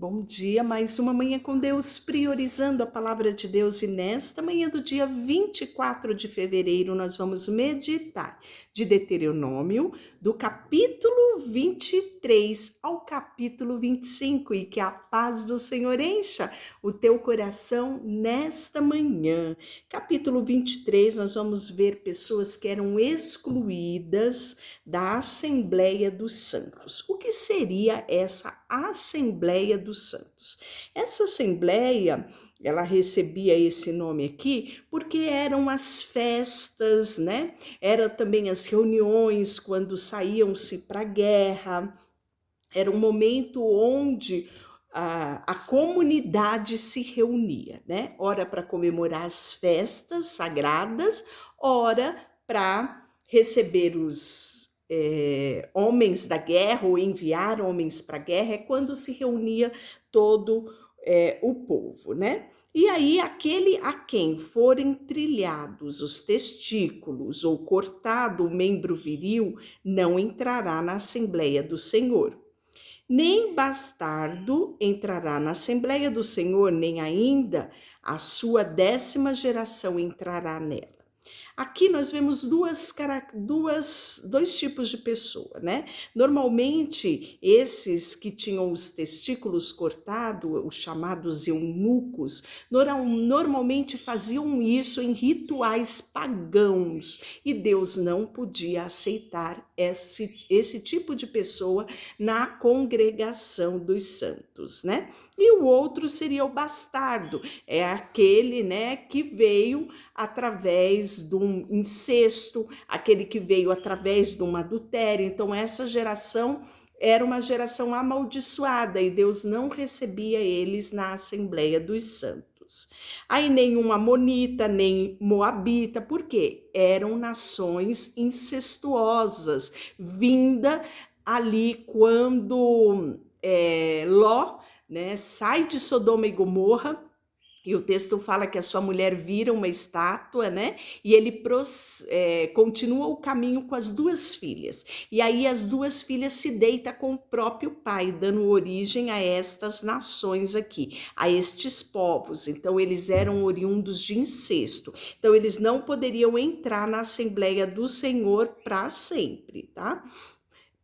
Bom dia, mais uma manhã com Deus, priorizando a palavra de Deus, e nesta manhã do dia 24 de fevereiro nós vamos meditar de Deuteronômio, do capítulo 23 ao capítulo 25, e que a paz do Senhor encha o teu coração nesta manhã. Capítulo 23, nós vamos ver pessoas que eram excluídas da Assembleia dos Santos. O que seria essa Assembleia dos Santos? Essa Assembleia, ela recebia esse nome aqui porque eram as festas, né? Era também as reuniões quando saíam-se para a guerra. Era um momento onde a comunidade se reunia, né? Ora para comemorar as festas sagradas, ora para receber os homens da guerra ou enviar homens para a guerra. É quando se reunia todo o povo, né? E aí, aquele a quem forem trilhados os testículos ou cortado o membro viril não entrará na Assembleia do Senhor. Nem bastardo entrará na Assembleia do Senhor, nem ainda a sua 10ª geração entrará nela. Aqui nós vemos dois tipos de pessoa, né? Normalmente, esses que tinham os testículos cortados, os chamados eunucos, normalmente faziam isso em rituais pagãos, e Deus não podia aceitar esse tipo de pessoa na congregação dos santos, né? E o outro seria o bastardo, é aquele, né, que veio através de um incesto, aquele que veio através de um adultério. Então, essa geração era uma geração amaldiçoada e Deus não recebia eles na Assembleia dos Santos. Aí nenhum amonita, nem moabita, porque eram nações incestuosas, vinda ali quando Ló, né, sai de Sodoma e Gomorra. E o texto fala que a sua mulher vira uma estátua, né? E ele continua o caminho com as duas filhas. E aí as duas filhas se deitam com o próprio pai, dando origem a estas nações aqui, a estes povos. Então eles eram oriundos de incesto. Então eles não poderiam entrar na Assembleia do Senhor para sempre, tá?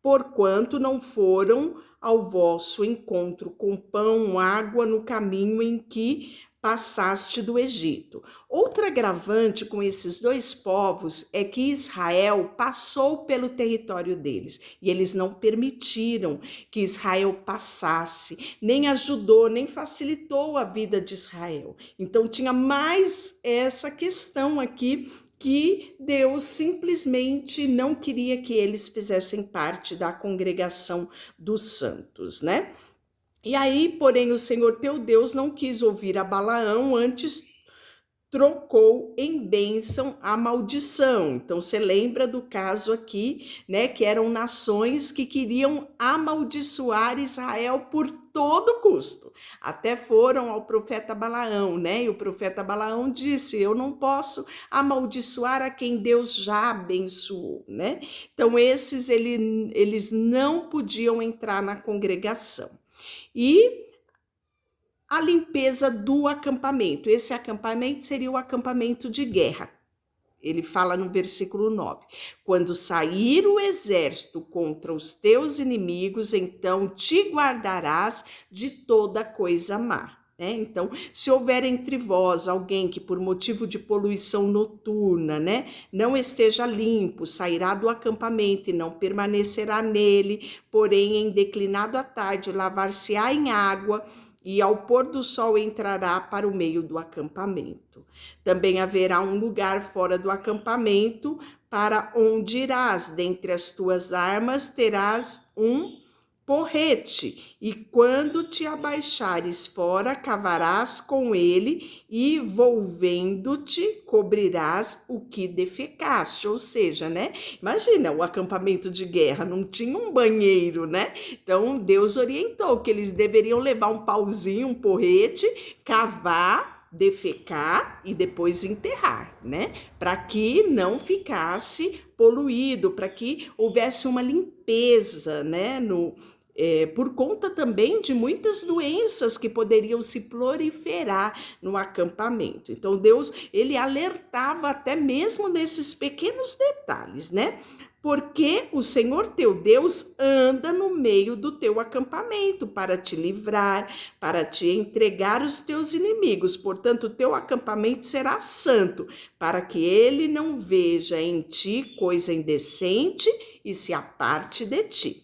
Porquanto não foram ao vosso encontro com pão, água no caminho em que passaste do Egito. Outra agravante com esses dois povos é que Israel passou pelo território deles e eles não permitiram que Israel passasse, nem ajudou, nem facilitou a vida de Israel. Então tinha mais essa questão aqui, que Deus simplesmente não queria que eles fizessem parte da congregação dos santos, né? E aí, porém, o Senhor teu Deus não quis ouvir a Balaão, antes trocou em bênção a maldição. Então, você lembra do caso aqui, né? Que eram nações que queriam amaldiçoar Israel por todo custo. Até foram ao profeta Balaão, né? E o profeta Balaão disse: eu não posso amaldiçoar a quem Deus já abençoou, né? Então, eles não podiam entrar na congregação. E a limpeza do acampamento. Esse acampamento seria o acampamento de guerra. Ele fala no versículo 9: quando sair o exército contra os teus inimigos, então te guardarás de toda coisa má. Então, se houver entre vós alguém que por motivo de poluição noturna, né, não esteja limpo, sairá do acampamento e não permanecerá nele, porém em declinado à tarde lavar-se-á em água, e ao pôr do sol entrará para o meio do acampamento. Também haverá um lugar fora do acampamento para onde irás. Dentre as tuas armas terás um porrete, e quando te abaixares fora, cavarás com ele, e volvendo-te, cobrirás o que defecaste. Ou seja, né? Imagina, o acampamento de guerra não tinha um banheiro, né? Então, Deus orientou que eles deveriam levar um pauzinho, um porrete, cavar, defecar e depois enterrar, né? Para que não ficasse poluído, para que houvesse uma limpeza, né? por conta também de muitas doenças que poderiam se proliferar no acampamento. Então Deus, ele alertava até mesmo nesses pequenos detalhes, né? Porque o Senhor teu Deus anda no meio do teu acampamento para te livrar, para te entregar os teus inimigos. Portanto, o teu acampamento será santo, para que ele não veja em ti coisa indecente e se aparte de ti.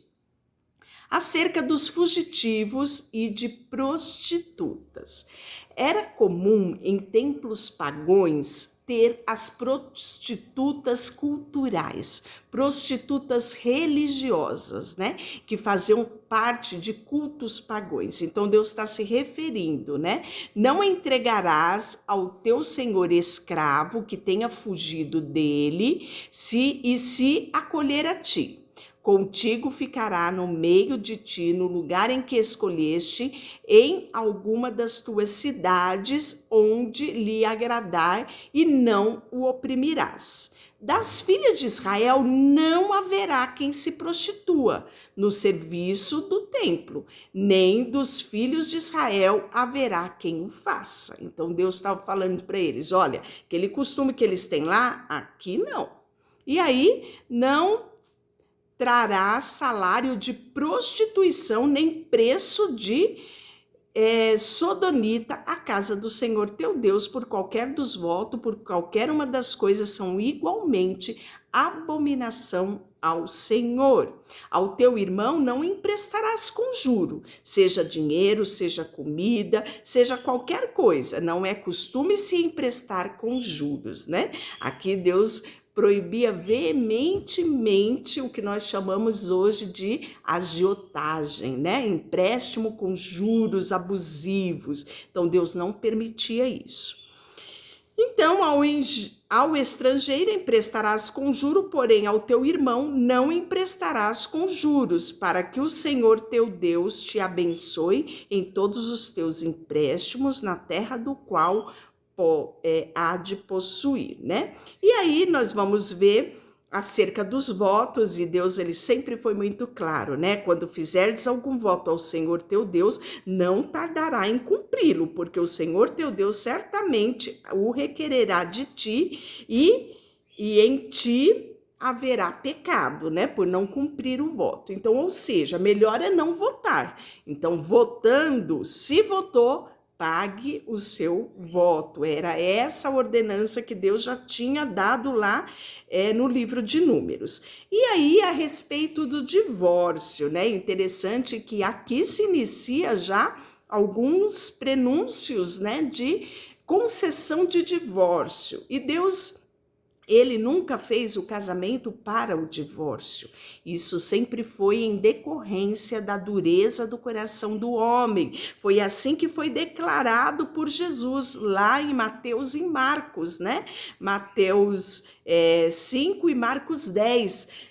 Acerca dos fugitivos e de prostitutas. Era comum em templos pagãos ter as prostitutas culturais, prostitutas religiosas, né? Que faziam parte de cultos pagãos. Então Deus está se referindo, né? Não entregarás ao teu senhor escravo que tenha fugido dele se acolher a ti. Contigo ficará no meio de ti, no lugar em que escolheste, em alguma das tuas cidades, onde lhe agradar, e não o oprimirás. Das filhas de Israel não haverá quem se prostitua no serviço do templo, nem dos filhos de Israel haverá quem o faça. Então Deus estava falando para eles, olha, aquele costume que eles têm lá, aqui não. E aí, não trará salário de prostituição, nem preço de sodonita à casa do Senhor teu Deus, por qualquer dos votos, por qualquer uma das coisas, são igualmente abominação ao Senhor. Ao teu irmão não emprestarás com juro, seja dinheiro, seja comida, seja qualquer coisa. Não é costume se emprestar com juros, né? Aqui Deus proibia veementemente o que nós chamamos hoje de agiotagem, né? Empréstimo com juros abusivos. Então, Deus não permitia isso. Então, ao estrangeiro emprestarás com juro, porém ao teu irmão não emprestarás com juros, para que o Senhor teu Deus te abençoe em todos os teus empréstimos na terra do qual há de possuir, né? E aí nós vamos ver acerca dos votos, e Deus, ele sempre foi muito claro, né? Quando fizerdes algum voto ao Senhor teu Deus, não tardará em cumpri-lo, porque o Senhor teu Deus certamente o requererá de ti, e em ti haverá pecado, né? Por não cumprir o voto. Então, ou seja, melhor é não votar. Então, votando, se votou, pague o seu voto. Era essa ordenança que Deus já tinha dado lá no livro de Números. E aí, a respeito do divórcio, né? Interessante que aqui se inicia já alguns prenúncios, né? De concessão de divórcio. E Deus, ele nunca fez o casamento para o divórcio. Isso sempre foi em decorrência da dureza do coração do homem. Foi assim que foi declarado por Jesus lá em Mateus e Marcos, né? Mateus 5 e Marcos 10.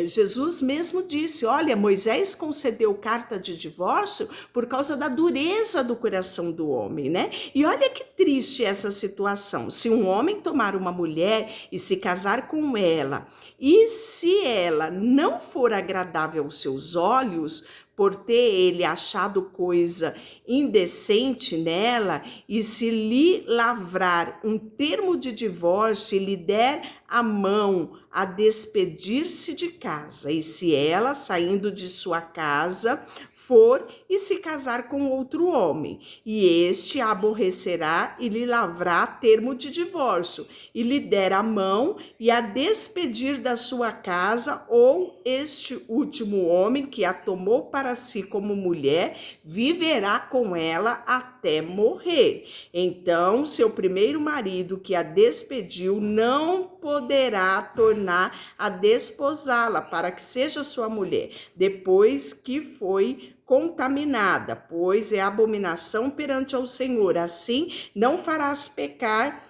Jesus mesmo disse, olha, Moisés concedeu carta de divórcio por causa da dureza do coração do homem, né? E olha que triste essa situação. Se um homem tomar uma mulher e se casar com ela, e se ela não for agradável aos seus olhos, por ter ele achado coisa indecente nela, e se lhe lavrar um termo de divórcio e lhe der a mão a despedir-se de casa, e se ela, saindo de sua casa, for e se casar com outro homem, e este a aborrecerá e lhe lavrar termo de divórcio, e lhe der a mão e a despedir da sua casa, ou este último homem que a tomou para si como mulher, viverá com ela até morrer. Então, seu primeiro marido que a despediu não poderá tornar a desposá-la para que seja sua mulher, depois que foi contaminada, pois é abominação perante ao Senhor. Assim, não farás pecar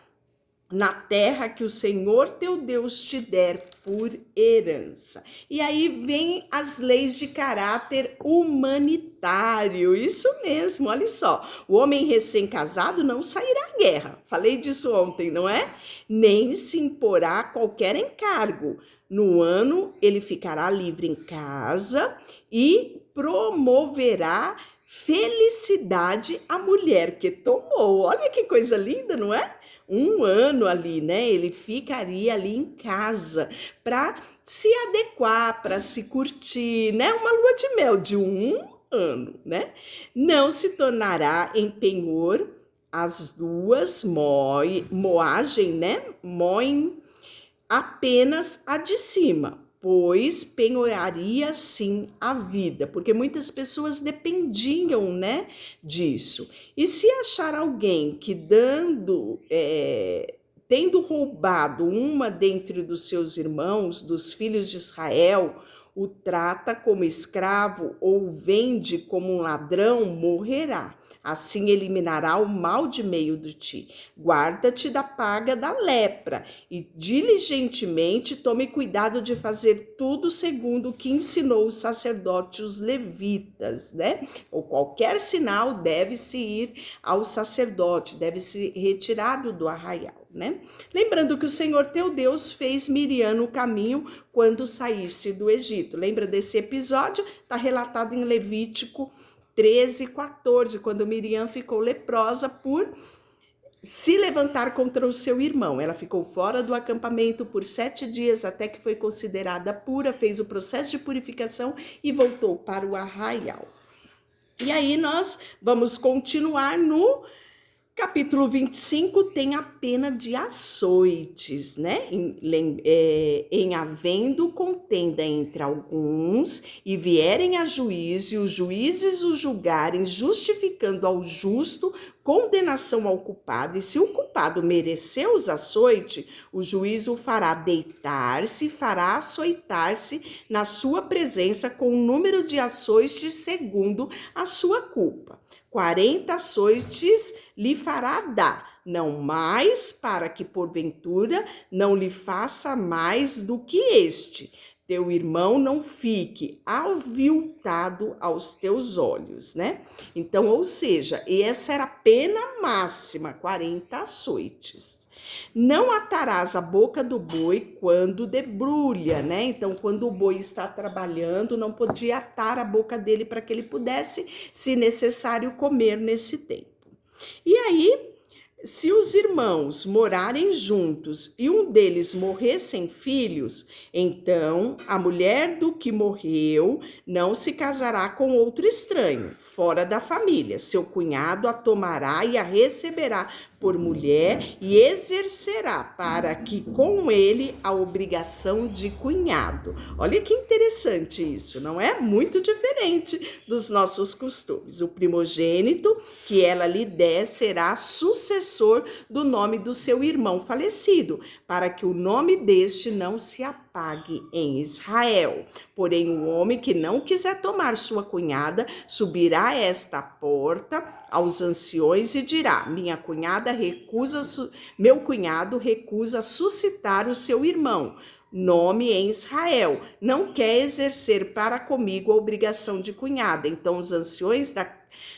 na terra que o Senhor teu Deus te der por herança. E aí vem as leis de caráter humanitário, isso mesmo, olha só, o homem recém-casado não sairá à guerra, falei disso ontem, não é? Nem se imporá qualquer encargo. No ano, ele ficará livre em casa e promoverá felicidade à mulher que tomou. Olha que coisa linda, não é? 1 ano ali, né? Ele ficaria ali em casa para se adequar, para se curtir, né? Uma lua de mel de 1 ano, né? Não se tornará em penhor, as duas moagem, né? Moem apenas a de cima, pois penhoraria sim a vida, porque muitas pessoas dependiam, né, disso. E se achar alguém que tendo roubado uma dentre dos seus irmãos, dos filhos de Israel, o trata como escravo ou vende como um ladrão, morrerá. Assim eliminará o mal de meio de ti. Guarda-te da praga da lepra e diligentemente tome cuidado de fazer tudo segundo o que ensinou os sacerdotes, os levitas, né? Ou qualquer sinal deve-se ir ao sacerdote, deve ser retirado do arraial, né? Lembrando que o Senhor teu Deus fez Miriam no caminho quando saíste do Egito. Lembra desse episódio? Está relatado em Levítico 13:14, quando Miriam ficou leprosa por se levantar contra o seu irmão. Ela ficou fora do acampamento por 7 dias, até que foi considerada pura, fez o processo de purificação e voltou para o arraial. E aí nós vamos continuar no capítulo 25, tem a pena de açoites, né? Em havendo contenda entre alguns e vierem a juízo, e os juízes o julgarem, justificando ao justo condenação ao culpado, e se o culpado mereceu os açoites, o juiz o fará deitar-se, fará açoitar-se na sua presença com o número de açoites segundo a sua culpa. 40 açoites lhe fará dar, não mais, para que porventura não lhe faça mais do que este. Teu irmão não fique aviltado aos teus olhos, né? Então, ou seja, essa era a pena máxima, 40 açoites. Não atarás a boca do boi quando debrulha, né? Então, quando o boi está trabalhando, não podia atar a boca dele para que ele pudesse, se necessário, comer nesse tempo. E aí, se os irmãos morarem juntos e um deles morrer sem filhos, então a mulher do que morreu não se casará com outro estranho, fora da família. Seu cunhado a tomará e a receberá por mulher e exercerá para que com ele a obrigação de cunhado. Olha que interessante isso, não é? Muito diferente dos nossos costumes. O primogênito que ela lhe der será sucessor do nome do seu irmão falecido, para que o nome deste não se apague em Israel. Porém, o homem que não quiser tomar sua cunhada subirá a esta porta aos anciões e dirá: meu cunhado recusa suscitar o seu irmão, nome em Israel, não quer exercer para comigo a obrigação de cunhada. Então os anciões da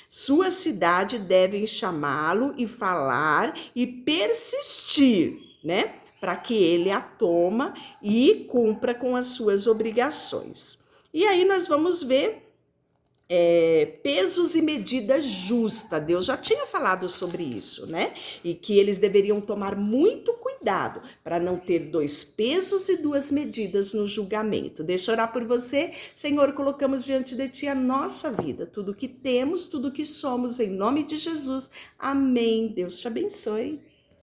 sua cidade devem chamá-lo e falar e persistir, né? Para que ele a toma e cumpra com as suas obrigações. E aí nós vamos ver pesos e medidas justas. Deus já tinha falado sobre isso, né? E que eles deveriam tomar muito cuidado para não ter 2 pesos e 2 medidas no julgamento. Deixa eu orar por você. Senhor, colocamos diante de ti a nossa vida, tudo que temos, tudo que somos, em nome de Jesus. Amém. Deus te abençoe.